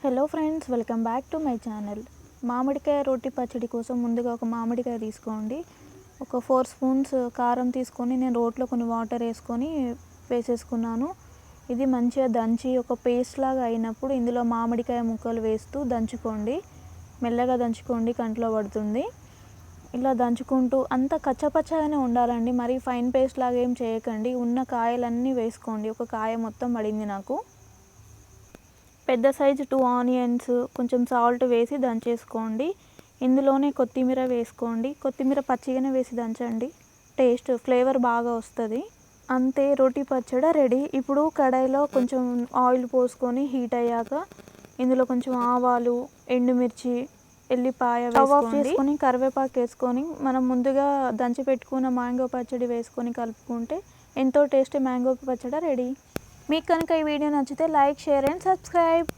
Hello friends, welcome back to my channel. మామిడికాయ రోటి పచ్చడి కోసం ముందుగా ఒక మామిడికాయ తీసుకోండి. ఒక 4 స్పూన్స్ కారం తీసుకొని నేను రోట్లో కొన్ని వాటర్ వేసేసుకున్నాను. ఇది మంచిగా దంచి ఒక పేస్ట్ లాగా అయినప్పుడు ఇందులో మామిడికాయ ముక్కలు వేస్తూ దంచుకోండి. మెల్లగా దంచుకోండి, కంట్లో పడుతుంది. ఇలా దంచుకుంటూ అంత కచ్చపచ్చగానే ఉండాలండి, మరీ ఫైన్ పేస్ట్ లాగా ఏం చేయకండి. ఉన్న కాయలన్నీ వేసుకోండి. ఒక కాయ మొత్తం పడింది నాకు. పెద్ద సైజు 2 ఆనియన్స్, కొంచెం సాల్ట్ వేసి దంచేసుకోండి. ఇందులోనే కొత్తిమీర వేసుకోండి. కొత్తిమీర పచ్చిగానే వేసి దంచండి, ఫ్లేవర్ బాగా వస్తుంది. అంతే, రోటి పచ్చడి రెడీ. ఇప్పుడు కడాయిలో కొంచెం ఆయిల్ పోసుకొని హీట్ అయ్యాక ఇందులో కొంచెం ఆవాలు, ఎండుమిర్చి, ఎల్లిపాయ వేసుకొని కరివేపాకు వేసుకొని మనం ముందుగా దంచి పెట్టుకున్న మ్యాంగో పచ్చడి వేసుకొని కలుపుకుంటే ఎంతో టేస్టీ మ్యాంగో పచ్చడి రెడీ. మీకు కనుక ఈ వీడియో నచ్చితే లైక్, షేర్ అండ్ సబ్స్క్రైబ్.